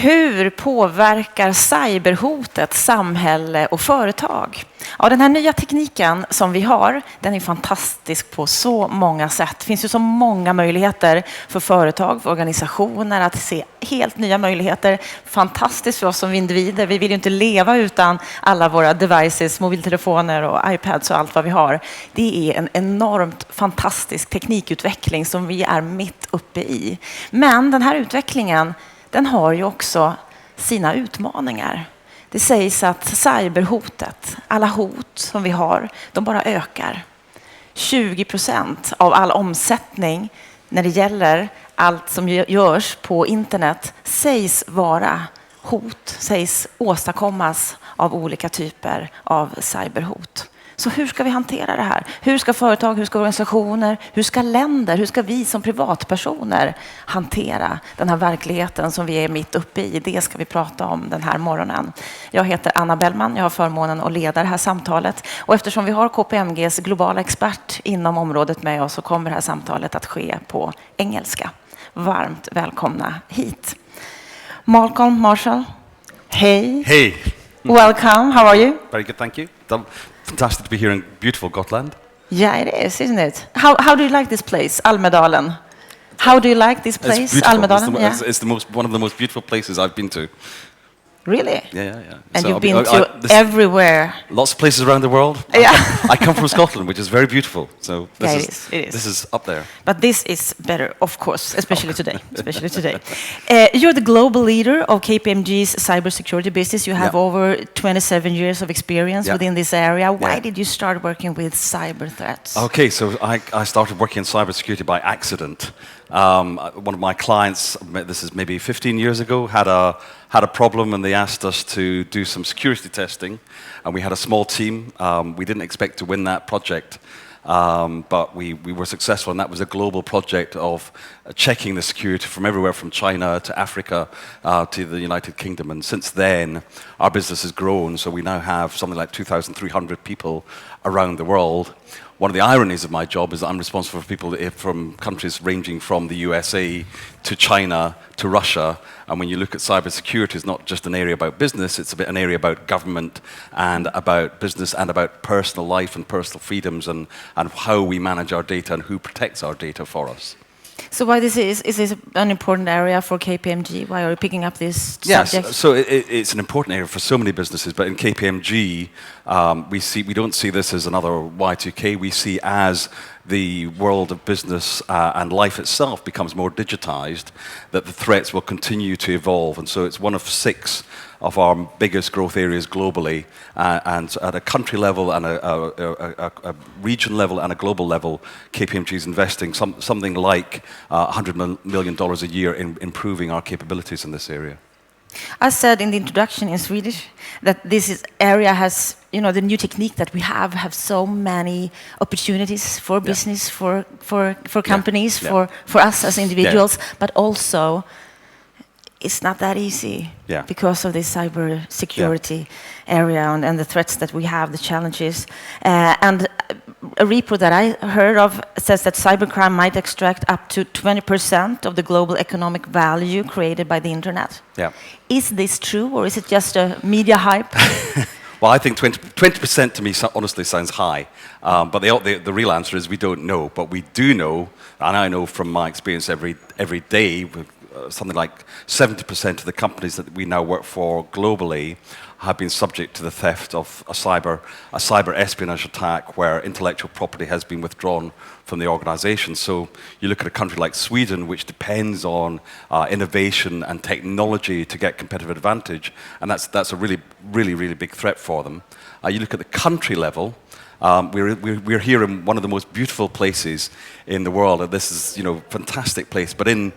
Hur påverkar cyberhotet samhälle och företag? Ja, den här nya tekniken som vi har, den är fantastisk på så många sätt. Det finns ju så många möjligheter för företag, för organisationer att se helt nya möjligheter. Fantastiskt för oss som individer. Vi vill ju inte leva utan alla våra devices, mobiltelefoner och iPads och allt vad vi har. Det är en enormt fantastisk teknikutveckling som vi är mitt uppe i. Men den här utvecklingen, den har ju också sina utmaningar. Det sägs att cyberhotet, alla hot som vi har, de bara ökar. 20% av all omsättning när det gäller allt som görs på internet sägs vara hot, sägs åstadkommas av olika typer av cyberhot. Så hur ska vi hantera det här? Hur ska företag, hur ska organisationer, hur ska länder, hur ska vi som privatpersoner hantera den här verkligheten som vi är mitt uppe i? Det ska vi prata om den här morgonen. Jag heter Bellman, jag har förmånen att leda det här samtalet. Och eftersom vi har KPMGs globala expert inom området med oss så kommer det här samtalet att ske på engelska. Varmt välkomna hit. Malcolm, Marshall, hej. Hey. Welcome, how are you? Very good, thank you. Fantastic to be here in beautiful Gotland. Yeah, it is, isn't it? How do you like this place, Almedalen? How do you like this place, Almedalen? It's one of the most beautiful places I've been to. Really? Yeah. And so you've been to everywhere? Lots of places around the world. Yeah. I come from Scotland, which is very beautiful. So it is. This is up there. But this is better, of course, especially today. You're the global leader of KPMG's cybersecurity business. You have over 27 years of experience within this area. Why did you start working with cyber threats? Okay, so I started working in cybersecurity by accident. One of my clients, this is maybe 15 years ago, had a problem and they asked us to do some security testing, and we had a small team. We didn't expect to win that project, but we were successful, and that was a global project of checking the security from everywhere from China to Africa to the United Kingdom. And since then, our business has grown, so we now have something like 2,300 people around the world. One of the ironies of my job is that I'm responsible for people from countries ranging from the USA to China to Russia. And when you look at cybersecurity, it's not just an area about business, it's an area about government and about business and about personal life and personal freedoms and how we manage our data and who protects our data for us. So why is this an important area for KPMG? Why are you picking up this subject? Yes, so it's an important area for so many businesses, but in KPMG, we don't see this as another Y2K. We see as the world of business and life itself becomes more digitized, that the threats will continue to evolve. And so it's one of 6 of our biggest growth areas globally, and at a country level and a region level and a global level, KPMG is investing something like $100 million a year in improving our capabilities in this area. I said in the introduction in Swedish that this area has, the new technique that we have so many opportunities for business, for companies, for us as individuals, but also it's not that easy because of this cyber security area and the threats that we have, the challenges. And a report that I heard of says that cybercrime might extract up to 20% of the global economic value created by the internet. Yeah. Is this true, or is it just a media hype? Well, I think 20% to me honestly sounds high, but the real answer is we don't know. But we do know, and I know from my experience every day, something like 70% of the companies that we now work for globally have been subject to the theft of a cyber espionage attack where intellectual property has been withdrawn from the organization. So you look at a country like Sweden, which depends on innovation and technology to get competitive advantage, and that's a really big threat for them. You look at the country level. We're here in one of the most beautiful places in the world, and this is fantastic place. But in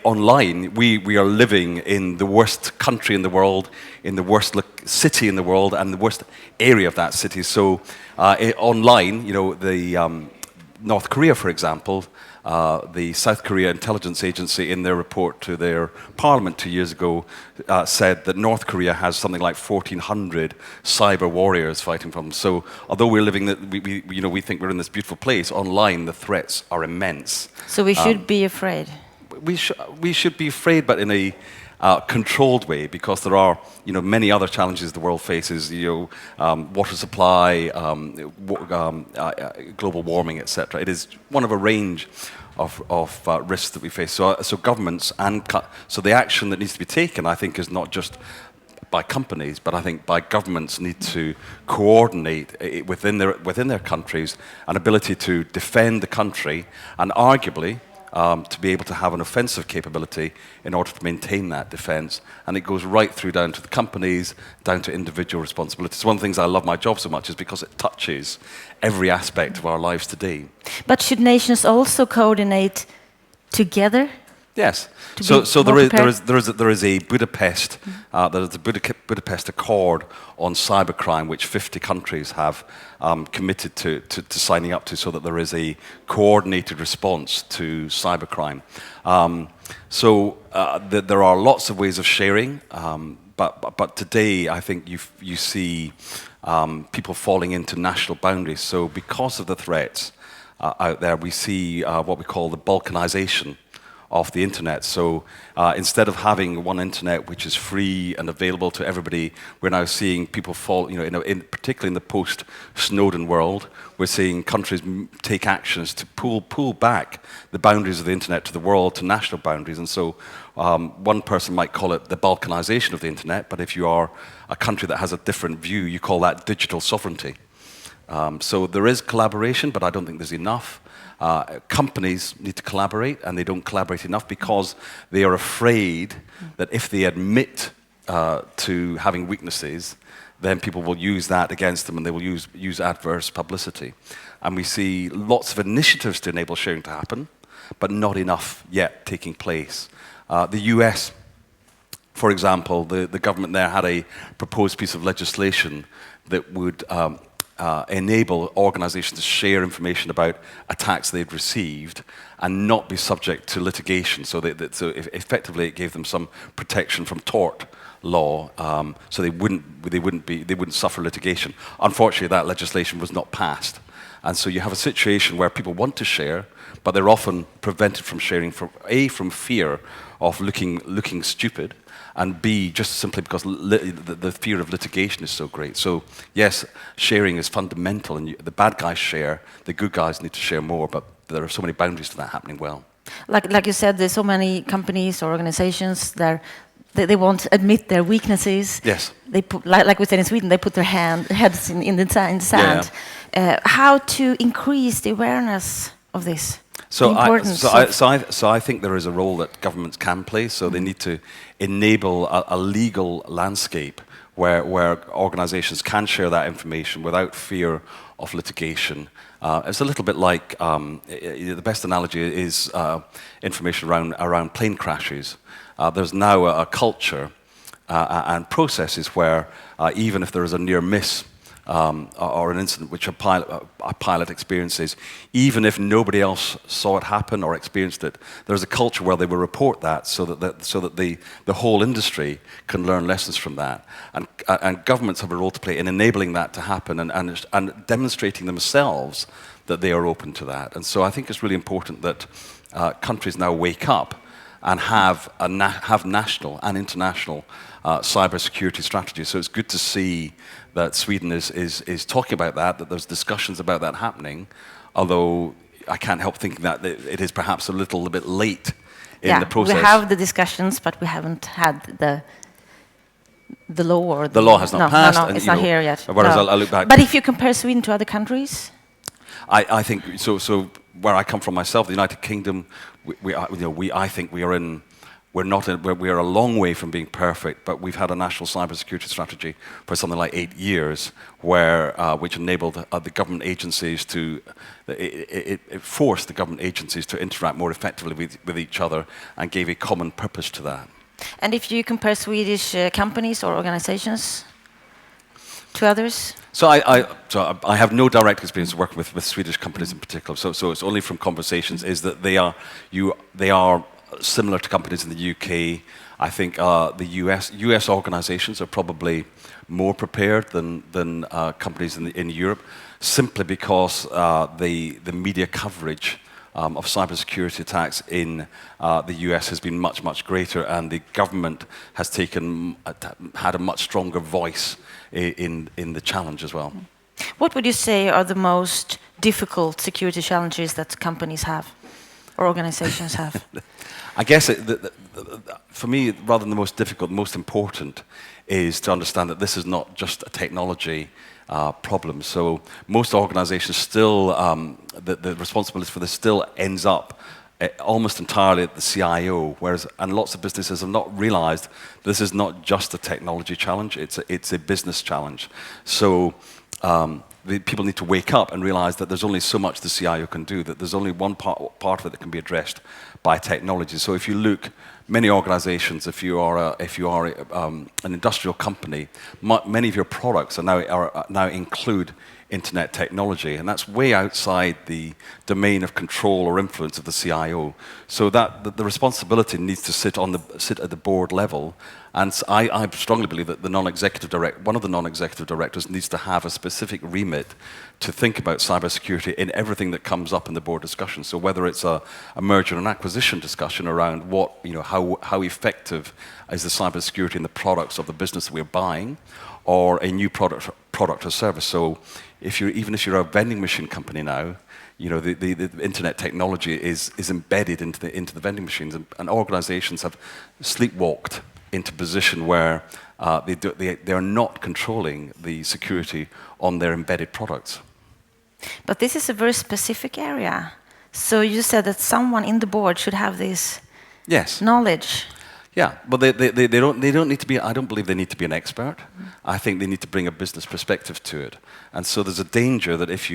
online, we are living in the worst country in the world, in the worst city in the world, and the worst area of that city. So online, the North Korea, for example, the South Korea Intelligence Agency, in their report to their parliament 2 years ago, said that North Korea has something like 1,400 cyber warriors fighting for them. So although we're living, we think we're in this beautiful place, online the threats are immense. So we should be afraid. We should be afraid, but in controlled way, because there are many other challenges the world faces, water supply, global warming, etc. It is one of a range of risks that we face. So governments so the action that needs to be taken, I think, is not just by companies, but I think by governments need to coordinate within their countries an ability to defend the country, and arguably to be able to have an offensive capability in order to maintain that defense. And it goes right through down to the companies, down to individual responsibilities. One of the things I love my job so much is because it touches every aspect of our lives today. But should nations also coordinate together? Yes. So there is a Budapest Budapest Accord on cybercrime, which 50 countries have committed to signing up to, so that there is a coordinated response to cybercrime. There are lots of ways of sharing, but today I think you see people falling into national boundaries. So because of the threats out there, we see what we call the balkanization of the internet. So instead of having one internet which is free and available to everybody, we're now seeing people fall, particularly in the post-Snowden world, we're seeing countries take actions to pull back the boundaries of the internet to the world, to national boundaries. And so one person might call it the balkanization of the internet, but if you are a country that has a different view, you call that digital sovereignty. So there is collaboration, but I don't think there's enough. Companies need to collaborate, and they don't collaborate enough because they are afraid that if they admit to having weaknesses, then people will use that against them, and they will use adverse publicity. And we see lots of initiatives to enable sharing to happen, but not enough yet taking place. The US, for example, the government there had a proposed piece of legislation that would enable organizations to share information about attacks they'd received and not be subject to litigation. So effectively it gave them some protection from tort law, so they wouldn't suffer litigation. Unfortunately, that legislation was not passed. And so you have a situation where people want to share, but they're often prevented from sharing from fear of looking stupid, and B, just simply because the fear of litigation is so great. So yes, sharing is fundamental, and the bad guys share, the good guys need to share more, but there are so many boundaries to that happening well. Like you said, there's so many companies or organizations that they won't admit their weaknesses. Yes. They put, like we said in Sweden, they put their heads in the sand. Yeah. How to increase the awareness of this? So I think there is a role that governments can play. So they need to enable a legal landscape where organizations can share that information without fear of litigation. It's a little bit like, the best analogy is information around plane crashes. There's now a culture and processes where even if there is a near miss or an incident which a pilot experiences, even if nobody else saw it happen or experienced it, there's a culture where they will report that so that the whole industry can learn lessons from that. And governments have a role to play in enabling that to happen and demonstrating themselves that they are open to that. And so I think it's really important that countries now wake up and have national and international cybersecurity strategies. So it's good to see that Sweden is talking about that there's discussions about that happening, although I can't help thinking that it is perhaps a little bit late in the process. We have the discussions, but we haven't had the law. Or the law has not passed. No, it's not here yet. Whereas I look back. But if you compare Sweden to other countries? I think, so where I come from myself, the United Kingdom, I think we are a long way from being perfect, but we've had a national cybersecurity strategy for something like 8 years, which enabled the government agencies it forced the government agencies to interact more effectively with each other and gave a common purpose to that. And if you compare Swedish companies or organizations to others? So I have no direct experience working with Swedish companies in particular. So it's only from conversations is that they are similar to companies in the UK. I think the US organizations are probably more prepared than companies in Europe, simply because the media coverage of cybersecurity attacks in the US has been much, much greater, and the government has had a much stronger voice in the challenge as well. What would you say are the most difficult security challenges that companies have or organizations have? I guess for me, rather than the most difficult, the most important is to understand that this is not just a technology problem. So most organizations still, the responsibility for this still ends up almost entirely at the CIO, and lots of businesses have not realized this is not just a technology challenge, it's a business challenge. So people need to wake up and realize that there's only so much the CIO can do, that there's only one part of it that can be addressed by technology. So if you look, many organizations, if you are an industrial company, many of your products are now include internet technology, and that's way outside the domain of control or influence of the CIO. So that the responsibility needs to sit at the board level. And I strongly believe that one of the non-executive directors needs to have a specific remit to think about cybersecurity in everything that comes up in the board discussion. So whether it's a merger and acquisition discussion around how effective is the cybersecurity in the products of the business that we're buying, or a new product or service. So even if you're a vending machine company now, the internet technology is embedded into the vending machines, and organizations have sleepwalked into a position where they are not controlling the security on their embedded products. But this is a very specific area. So you said that someone in the board should have this knowledge. Yeah, but they don't need to be. I don't believe they need to be an expert. I think they need to bring a business perspective to it. And so there's a danger that if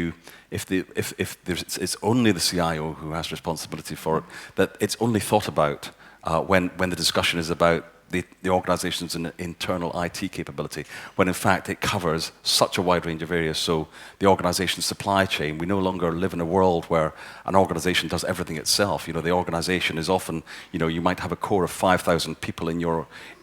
it's only the CIO who has responsibility for it, that it's only thought about when the discussion is about the organization's internal IT capability, when in fact it covers such a wide range of areas. So the organization's supply chain, we no longer live in a world where an organization does everything itself. The organization is often, you might have a core of 5,000 people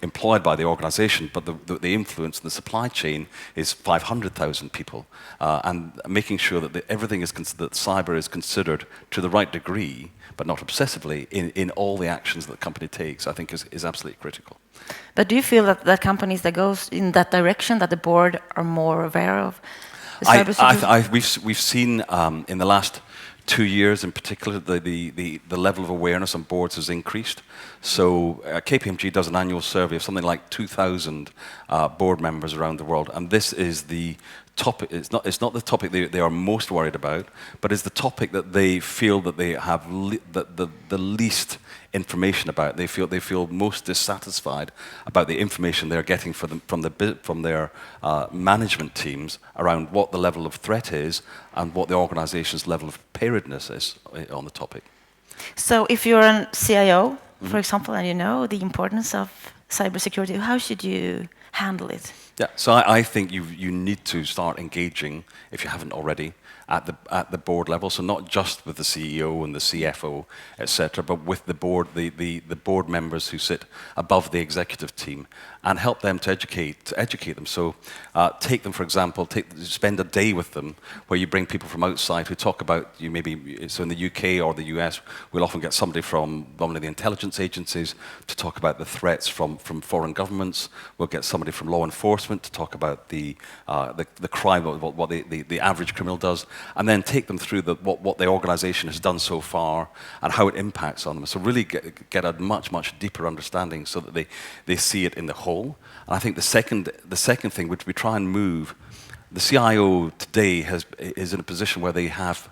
employed by the organization, but the influence in the supply chain is 500,000 people. And making sure that everything that cyber is considered to the right degree, but not obsessively, in all the actions that the company takes, I think is absolutely critical. But do you feel that companies that goes in that direction, that the board are more aware of the cybersecurity? We've seen in the last 2 years in particular, the level of awareness on boards has increased. So KPMG does an annual survey of something like 2,000 board members around the world, and this is the topic. It's not the topic they are most worried about, but it's the topic that they feel that they have the least information about. They feel most dissatisfied about the information they're getting from their management teams around what the level of threat is and what the organization's level of preparedness is on the topic. So if you're a CIO, for example, and you know the importance of cybersecurity, how should you handle it? Yeah, so I think you need to start engaging, if you haven't already, at the board level. So not just with the CEO and the CFO, etc., but with the board, the board members who sit above the executive team, and help them to educate them. So take them, for example, spend a day with them where you bring people from outside who talk about so in the UK or the US, we'll often get somebody from one of the intelligence agencies to talk about the threats from foreign governments. We'll get somebody from law enforcement to talk about the crime, what the average criminal does, and then take them through what the organization has done so far and how it impacts on them. So really get a much deeper understanding so that they see it in the whole. And I think the second thing, which we try and move, the CIO today is in a position where they have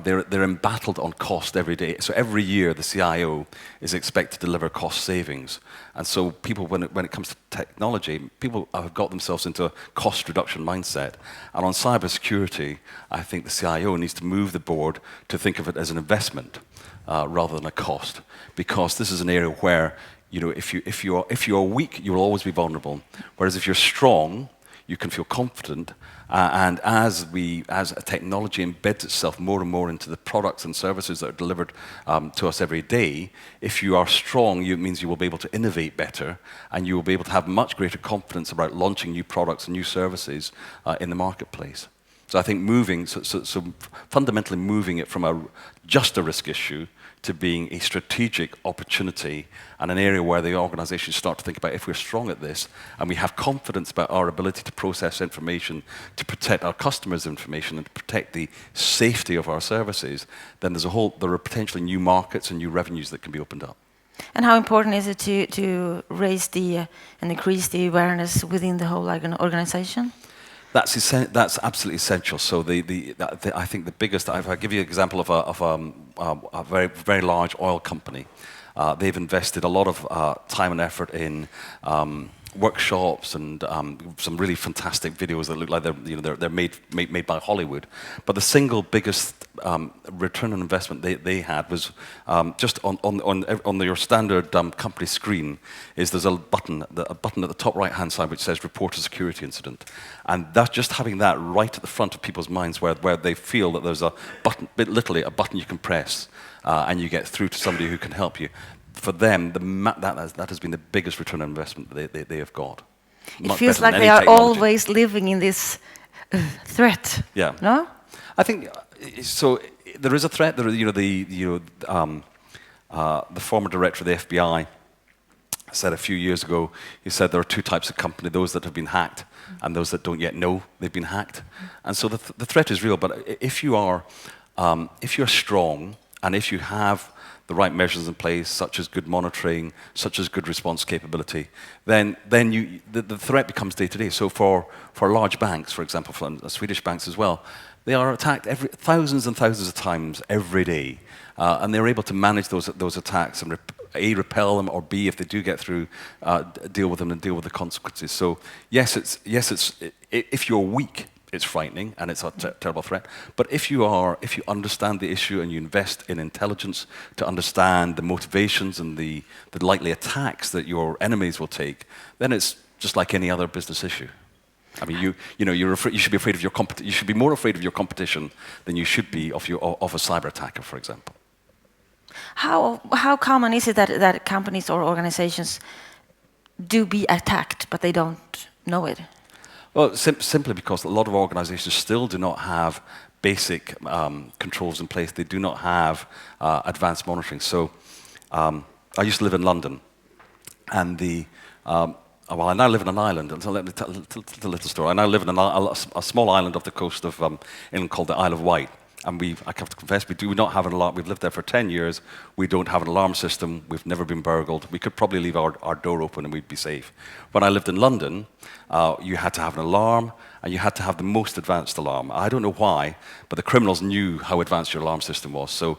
they're embattled on cost every day. So every year the CIO is expected to deliver cost savings. And so people, when it comes to technology, people have got themselves into a cost reduction mindset. And on cybersecurity, I think the CIO needs to move the board to think of it as an investment rather than a cost. Because this is an area where if you're weak, you will always be vulnerable. Whereas if you're strong, you can feel confident. And as technology embeds itself more and more into the products and services that are delivered to us every day, if you are strong, it means you will be able to innovate better, and you will be able to have much greater confidence about launching new products and new services in the marketplace. So I think so fundamentally moving it from just a risk issue to being a strategic opportunity and an area where the organizations start to think about, if we're strong at this and we have confidence about our ability to process information, to protect our customers' information and to protect the safety of our services, then there are potentially new markets and new revenues that can be opened up. And how important is it to raise and increase the awareness within the whole organization? That's absolutely essential. So I think the biggest, if I give you an example of a very, very large oil company, they've invested a lot of time and effort in workshops and some really fantastic videos that look like they're made by Hollywood. But the single biggest return on investment they had was just on your standard company screen there's a button at the top right hand side which says report a security incident, and that's just having that right at the front of people's minds where they feel that there's a button, literally a button you can press and you get through to somebody who can help you. For them, that has been the biggest return on investment they have got. It feels like they are always living in this threat. Yeah. No? I think so. There is a threat. The former director of the FBI said a few years ago. He said there are two types of company: those that have been hacked and those that don't yet know they've been hacked. And so the threat is real. But if you're strong and if you have the right measures in place, such as good monitoring, such as good response capability, then the threat becomes day to day. So for large banks, for example, for Swedish banks as well, they are attacked thousands and thousands of times every day, and they're able to manage those attacks and A, repel them, or B, if they do get through, deal with them and deal with the consequences. So yes, if you're weak, it's frightening and it's a terrible threat. But if you understand the issue and you invest in intelligence to understand the motivations and the likely attacks that your enemies will take, then it's just like any other business issue. I mean, you should be afraid of you should be more afraid of your competition than you should be of a cyber attacker, for example. How common is it that companies or organizations do be attacked, but they don't know it? Well, simply because a lot of organizations still do not have basic controls in place. They do not have advanced monitoring. So I used to live in London, and I now live in an island. And so let me tell a little story. I now live in a small island off the coast of England called the Isle of Wight. And I have to confess, we do not have an alarm. We've lived there for 10 years. We don't have an alarm system. We've never been burgled. We could probably leave our door open and we'd be safe. When I lived in London, you had to have an alarm, and you had to have the most advanced alarm. I don't know why, but the criminals knew how advanced your alarm system was. So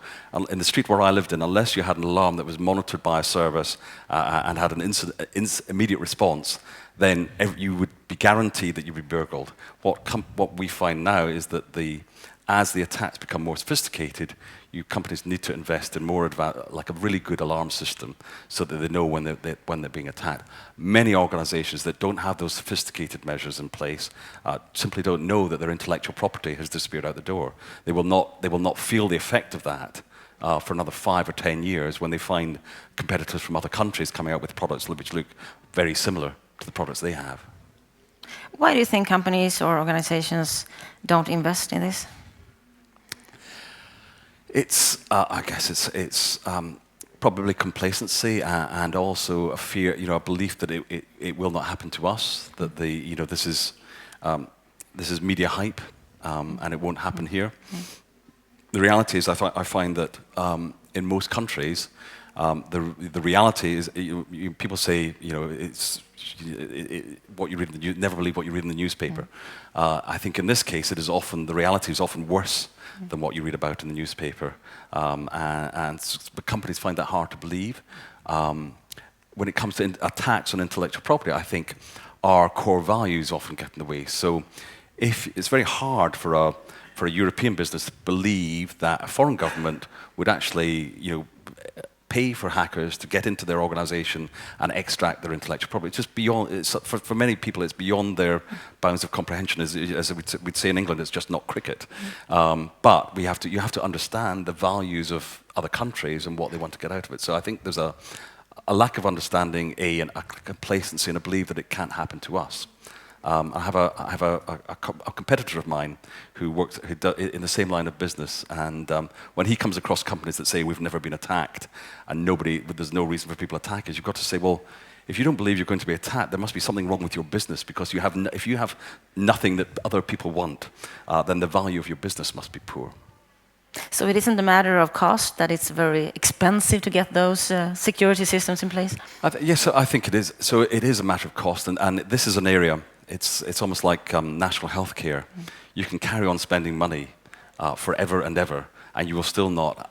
in the street where I lived in, unless you had an alarm that was monitored by a service and had an immediate response, then you would be guaranteed that you'd be burgled. What we find now is that as the attacks become more sophisticated, companies need to invest in more like a really good alarm system, so that they know when they're being attacked. Many organizations that don't have those sophisticated measures in place simply don't know that their intellectual property has disappeared out the door. They will not feel the effect of that for another 5 or 10 years when they find competitors from other countries coming out with products which look very similar to the products they have. Why do you think companies or organizations don't invest in this? I guess it's probably complacency and also a fear, a belief that it will not happen to us. That this is media hype, and it won't happen here. The reality is, I find that in most countries, the reality is, people say, it's what you read never believe what you read in the newspaper. I think in this case, the reality is often worse than what you read about in the newspaper, but companies find that hard to believe. When it comes to attacks on intellectual property, I think our core values often get in the way. So, it's very hard for a European business to believe that a foreign government would actually, pay for hackers to get into their organization and extract their intellectual property. It's just beyond. For many people, it's beyond their bounds of comprehension. As we'd say in England, it's just not cricket. But you have to understand the values of other countries and what they want to get out of it. So I think there's a lack of understanding, and a complacency, and a belief that it can't happen to us. I have a competitor of mine who works in the same line of business, and when he comes across companies that say we've never been attacked and there's no reason for people attacking us, you've got to say, well, if you don't believe you're going to be attacked, there must be something wrong with your business, because if you have nothing that other people want, then the value of your business must be poor. So it isn't a matter of cost, that it's very expensive to get those security systems in place? Yes, I think it is. So it is a matter of cost, and this is an area, it's almost like national health care. You can carry on spending money forever and ever, and you will still not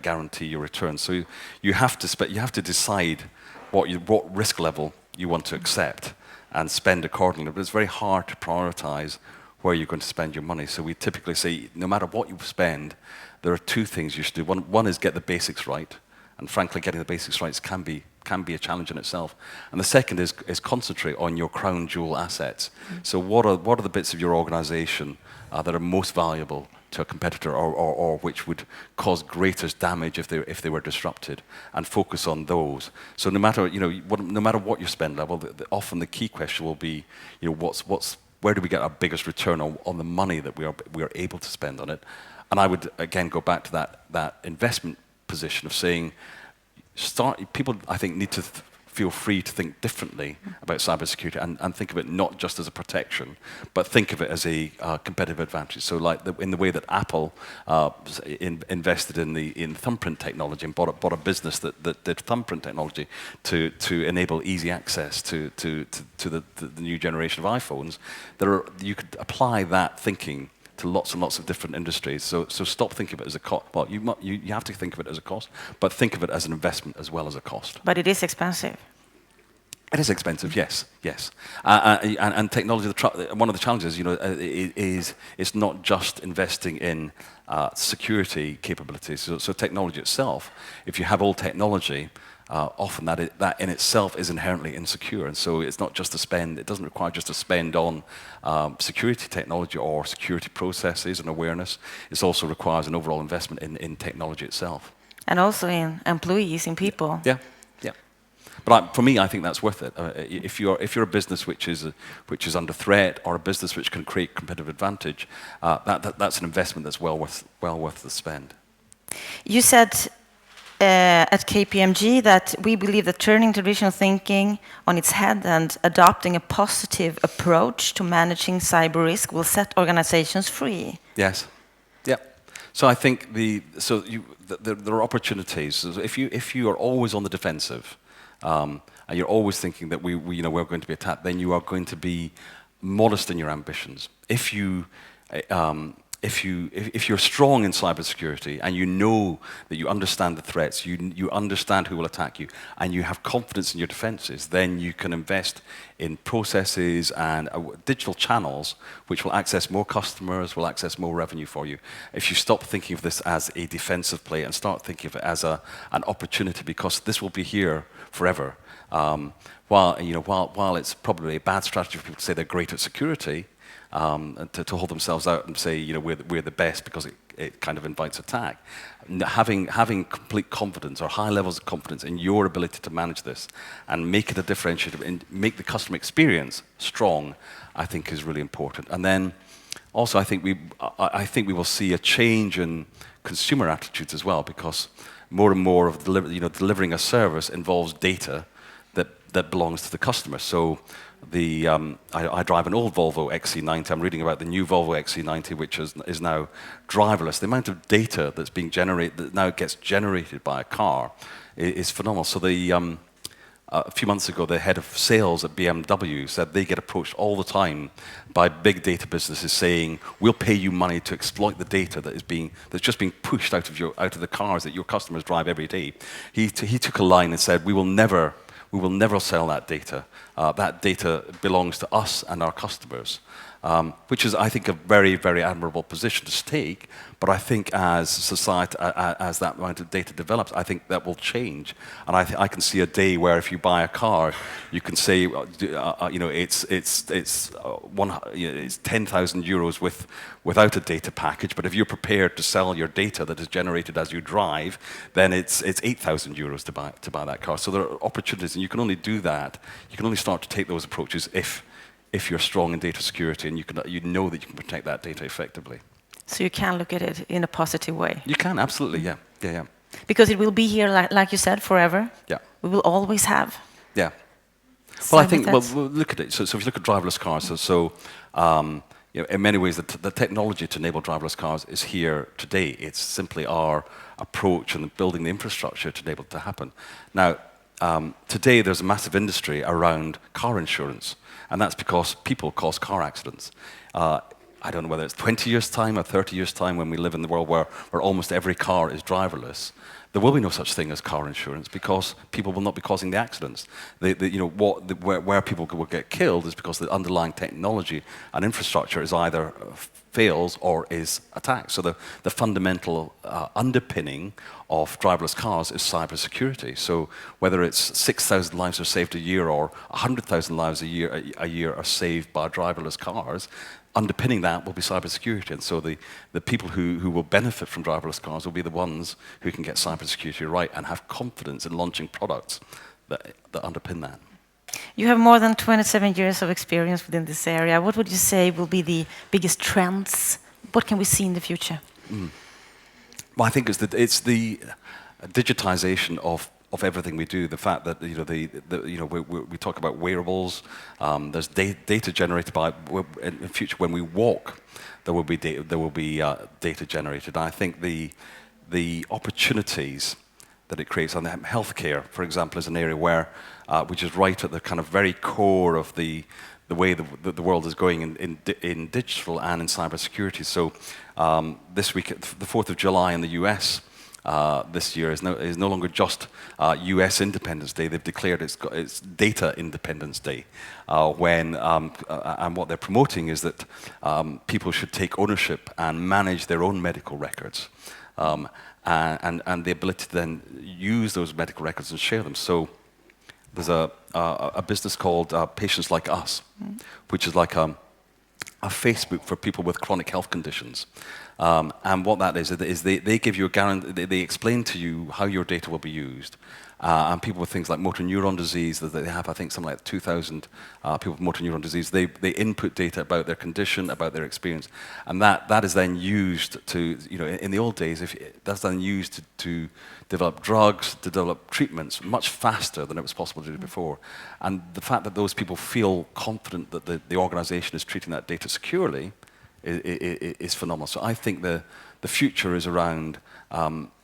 guarantee your return. So you have to decide what risk level you want to accept and spend accordingly. But it's very hard to prioritize where you're going to spend your money. So we typically say, no matter what you spend, there are two things you should do. One is get the basics right, and frankly, getting the basics right can be a challenge in itself. And the second is concentrate on your crown jewel assets. So what are the bits of your organization that are most valuable to a competitor, or which would cause greatest damage if they were disrupted, and focus on those. So no matter what your spend level, often the key question will be, where do we get our biggest return on the money that we are able to spend on it? And I would again go back to that investment position of saying, people I think need to feel free to think differently about cybersecurity, and think of it not just as a protection, but think of it as a competitive advantage. So like in the way that Apple invested in thumbprint technology and bought a business that did thumbprint technology to enable easy access to the new generation of iPhones, you could apply that thinking to lots and lots of different industries. So stop thinking of it as a cost. Well, you have to think of it as a cost, but think of it as an investment as well as a cost. But it is expensive. It is expensive, yes. And technology, one of the challenges, is it's not just investing in security capabilities. So technology itself, if you have old technology, often that in itself is inherently insecure, and so it's not just a spend. It doesn't require just a spend on security technology or security processes and awareness. It also requires an overall investment in technology itself, and also in employees, in people. Yeah. But for me, I think that's worth it. If you're a business which is under threat, or a business which can create competitive advantage, that's an investment that's well worth the spend. You said at KPMG that we believe that turning traditional thinking on its head and adopting a positive approach to managing cyber risk will set organizations free. Yes. Yeah. So I think there are opportunities. So if you are always on the defensive, and you're always thinking that we're going to be attacked, then you are going to be modest in your ambitions. If you're strong in cybersecurity, and you know that you understand the threats, you understand who will attack you, and you have confidence in your defenses, then you can invest in processes and digital channels which will access more customers, will access more revenue for you. If you stop thinking of this as a defensive play and start thinking of it as an opportunity, because this will be here forever. While it's probably a bad strategy for people to say they're great at security, to hold themselves out and say, we're the best, because it kind of invites attack. Having complete confidence, or high levels of confidence in your ability to manage this and make it a differentiator and make the customer experience strong, I think is really important. And then also I think we will see a change in consumer attitudes as well, because more and more of delivering a service involves data that belongs to the customer. So I drive an old Volvo XC90. I'm reading about the new Volvo XC90, which is now driverless. The amount of data that's being generated, that now gets generated by a car, is phenomenal. So a few months ago, the head of sales at BMW said they get approached all the time by big data businesses saying, "We'll pay you money to exploit the data that's just being pushed out of the cars that your customers drive every day." He took a line and said, "We will never sell that data. That data belongs to us and our customers," which is, I think, a very, very admirable position to take. But I think as society, as that amount of data develops, I think that will change. And I can see a day where if you buy a car, you can say, it's 10,000 euros without a data package. But if you're prepared to sell your data that is generated as you drive, then it's 8,000 euros to buy that car. So there are opportunities, and you can only do that. You can only start to take those approaches if you're strong in data security and you know that you can protect that data effectively. So you can look at it in a positive way. You can, absolutely, yeah. Because it will be here, like you said, forever. Yeah. We will always have. Yeah. Well, I think, cyber threats. well, look at it. So if you look at driverless cars, in many ways, the technology to enable driverless cars is here today. It's simply our approach and building the infrastructure to enable it to happen. Now, today there's a massive industry around car insurance, and that's because people cause car accidents. I don't know whether it's 20 years' time or 30 years' time when we live in the world where almost every car is driverless. There will be no such thing as car insurance because people will not be causing the accidents. Where people will get killed is because the underlying technology and infrastructure is either fails or is attacked. So the fundamental underpinning of driverless cars is cybersecurity. So whether it's 6,000 lives are saved a year or 100,000 lives a year are saved by driverless cars, underpinning that will be cybersecurity. And so the people who will benefit from driverless cars will be the ones who can get cybersecurity right and have confidence in launching products that underpin that. You have more than 27 years of experience within this area. What would you say will be the biggest trends? What can we see in the future? Well, I think it's the digitization of everything we do. The fact that we talk about wearables. There's data generated in the future when we walk. There will be data generated. And I think the opportunities that it creates on healthcare, for example, is an area where which is right at the kind of very core of the way the world is going in digital and in cybersecurity. So this week, the 4th of July in the US. This year is no longer just U.S. Independence Day. They've declared it's Data Independence Day, and what they're promoting is that people should take ownership and manage their own medical records, and the ability to then use those medical records and share them. So there's a business called Patients Like Us, which is like a Facebook for people with chronic health conditions. And what that is they give you a guarantee, they explain to you how your data will be used. And people with things like motor neuron disease, that they have, I think, something like 2,000 people with motor neuron disease, they input data about their condition, about their experience. And that is then used to, in the old days, that's then used to develop drugs, to develop treatments much faster than it was possible to do before. And the fact that those people feel confident that the organization is treating that data securely is phenomenal. So I think the future is around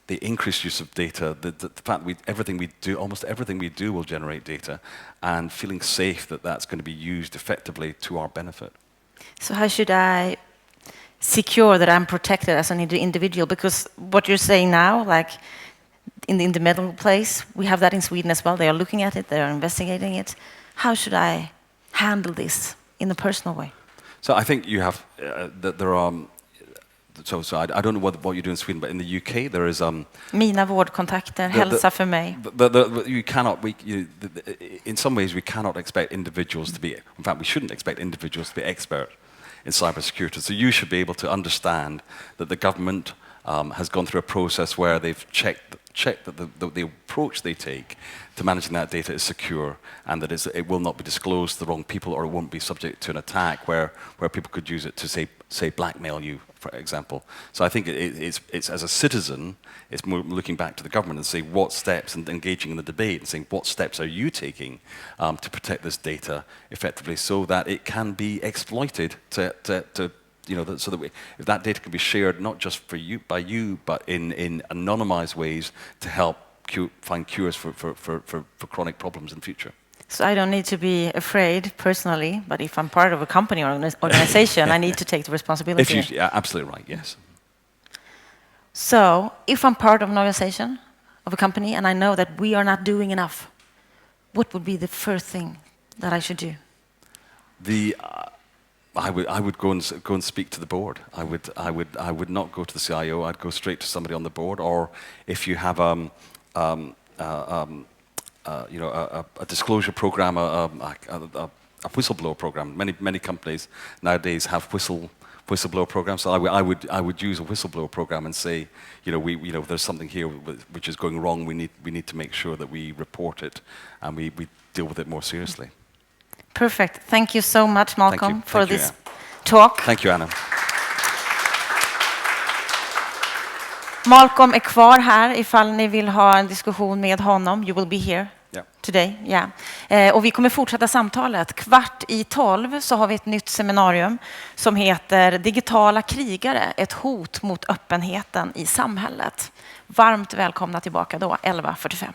the increased use of data, the fact that almost everything we do will generate data, and feeling safe that that's going to be used effectively to our benefit. So how should I secure that I'm protected as an individual? Because what you're saying now, like in the middle place, we have that in Sweden as well. They are looking at it, they are investigating it. How should I handle this in a personal way? So I think you have there are. So I don't know what you do in Sweden, but in the UK there is Mina vårdkontakter, hälsa för mig. You cannot. In some ways, we cannot expect individuals to be. In fact, we shouldn't expect individuals to be expert in cybersecurity. So you should be able to understand that the government has gone through a process where they've checked that the approach they take to managing that data is secure, and that it will not be disclosed to the wrong people, or it won't be subject to an attack where people could use it to say blackmail you, for example. So I think it's as a citizen, it's more looking back to the government and saying what steps, and engaging in the debate and saying what steps are you taking to protect this data effectively, so that it can be exploited so that if that data can be shared not just by you, but in anonymized ways to help find cures for chronic problems in the future. So I don't need to be afraid personally, but if I'm part of a company or organization, I need to take the responsibility. Absolutely right, yes. So if I'm part of an organization, of a company, and I know that we are not doing enough, what would be the first thing that I should do? I would go and speak to the board. I would not go to the CIO. I'd go straight to somebody on the board. Or if you have a disclosure program, a whistleblower program. Many companies nowadays have whistleblower programs. So I would use a whistleblower program and say, there's something here which is going wrong. We need to make sure that we report it and we deal with it more seriously. Perfect. Thank you so much, Malcolm, for Thank you, this talk. Thank you, Anna. Malcolm är kvar här ifall ni vill ha en diskussion med honom. You will be here today. Yeah. Och vi kommer fortsätta samtalet. 11:15 så har vi ett nytt seminarium som heter Digitala krigare, ett hot mot öppenheten i samhället. Varmt välkomna tillbaka då, 11:45.